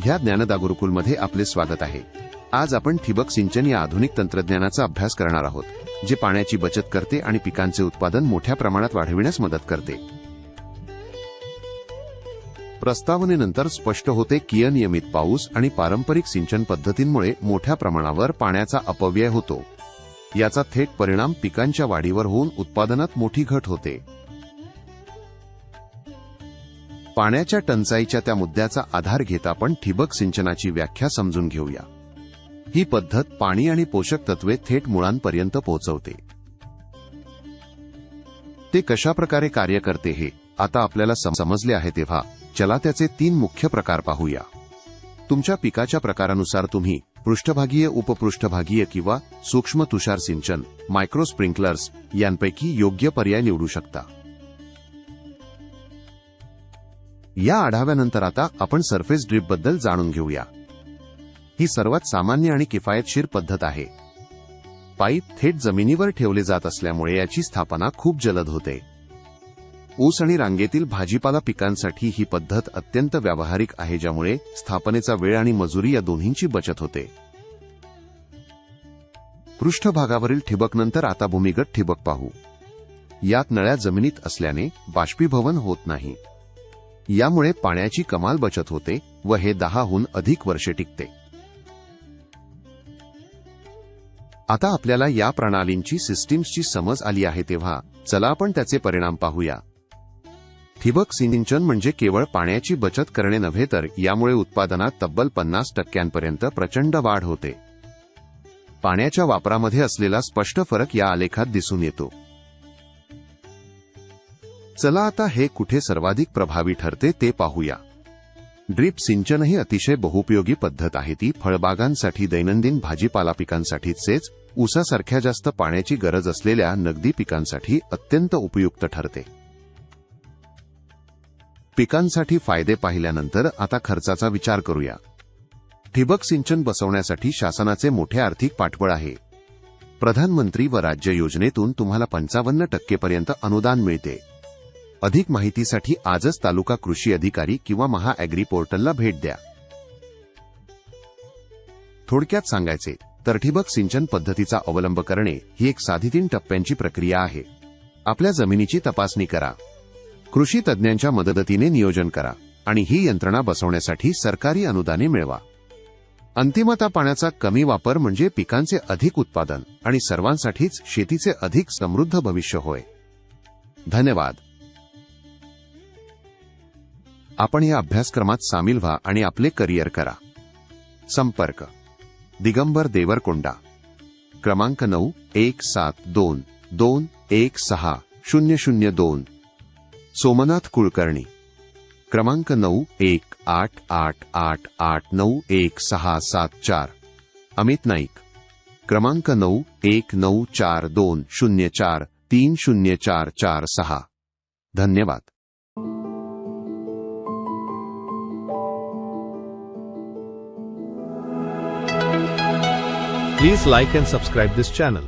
ह्या ज्ञानदा गुरुकुलमध्ये आपले स्वागत आहे। आज आपण ठिबक सिंचन या आधुनिक तंत्रज्ञानाचा अभ्यास करणार आहोत, जे पाण्याची बचत करते आणि पिकांचे उत्पादन मोठ्या प्रमाणात वाढविण्यास मदत करते। प्रस्तावनेनंतर स्पष्ट होते की अनियमित पाऊस आणि पारंपरिक सिंचन पद्धतींमुळे मोठ्या प्रमाणावर पाण्याचा अपव्यय होतो। याचा थेट परिणाम पिकांच्या वाढीवर होऊन उत्पादनात मोठी घट होते। पाण्याच्या टंचाईच्या त्या मुद्द्याचा आधार घेत आपण ठिबक सिंचनाची व्याख्या समजून घेऊया। ही पद्धत पाणी आणि पोषक तत्वे थेट मुळांपर्यंत पोहोचवते। ते कशा प्रकारे कार्य करते हे आता आपल्याला समजले आहे, तेव्हा चला त्याचे 3 मुख्य प्रकार पाहूया। तुमच्या पिकाच्या प्रकारानुसार तुम्ही पृष्ठभागीय, उपपृष्ठभागीय किंवा सूक्ष्म तुषार सिंचन, मायक्रो स्प्रिंकलर्स यांपैकी योग्य पर्याय निवडू शकता। या आढाव्यानंतर आता आपण सरफेस ड्रिप बद्दल जाणून घेऊया। ही सर्वात सामान्य आणि किफायतशीर पद्धत आहे। पाईप थेट जमिनीवर ठेवले जात असल्यामुळे याची स्थापना खूप जलद होते। ऊस आणि रांगेतील भाजीपाला पिकांसाठी ही पद्धत अत्यंत व्यावहारिक आहे, ज्यामुळे स्थापनेचा वेळ आणि मजुरी या दोन्हींची बचत होते। पृष्ठभागावरील ठिबकनंतर आता भूमिगत ठिबक पाहू। यात नळ्या जमिनीत असल्याने बाष्पीभवन होत नाही। यामुळे पाण्याची कमाल बचत होते व हे 10हून अधिक वर्षे टिकते। आता आपल्याला या प्रणालींची सिस्टीम्सची समज आली आहे, तेव्हा चला आपण त्याचे परिणाम पाहूया। ठिबक सिंचन म्हणजे केवळ पाण्याची बचत करणे नव्हे, तर यामुळे उत्पादनात तब्बल 50% प्रचंड वाढ होते। पाण्याच्या वापरामध्ये असलेला स्पष्ट फरक या आलेखात दिसून येतो। चला आता हे कुठे सर्वाधिक प्रभावी ठरते ते पाहूया। ड्रिप सिंचन ही अतिशय बहुपयोगी पद्धत आहे। ती फळबागांसाठी, दैनंदिन भाजीपाला पिकांसाठीच, ऊसासारख्या जास्त पाण्याची गरज असलेल्या नगदी पिकांसाठी अत्यंत उपयुक्त ठरते। पिकांसाठी फायदे पाहिल्यानंतर आता खर्चाचा विचार करूया। ठिबक सिंचन बसवण्यासाठी शासनाचे मोठे आर्थिक पाठबळ आहे। प्रधानमंत्री व राज्य योजनेतून तुम्हाला 55% पर्यंत अनुदान मिळते। अधिक माहितीसाठी आजच तालुका कृषी अधिकारी किंवा महाॲग्री पोर्टलला भेट द्या। थोडक्यात सांगायचे तर ठिबक सिंचन पद्धतीचा अवलंब करणे ही एक साधी 3 टप्प्यांची प्रक्रिया आहे। आपल्या जमिनीची तपासणी करा, कृषी तज्ञांच्या मदतीने नियोजन करा आणि ही यंत्रणा बसवण्यासाठी सरकारी अनुदाने मिळवा। अंतिमतः पाण्याचा कमी वापर म्हणजे पिकांचे अधिक उत्पादन आणि सर्वांसाठीच शेतीचे अधिक समृद्ध भविष्य होय। धन्यवाद। आपण या अभ्यासक्रमात सामील व्हा आणि आपले करिअर करा। संपर्क: दिगंबर देवरकोंडा, क्रमांक 9172216002, सोमनाथ कुलकर्णी, क्रमांक 918888916774, अमित नाईक, क्रमांक 919420430446। धन्यवाद। Please like and subscribe this channel.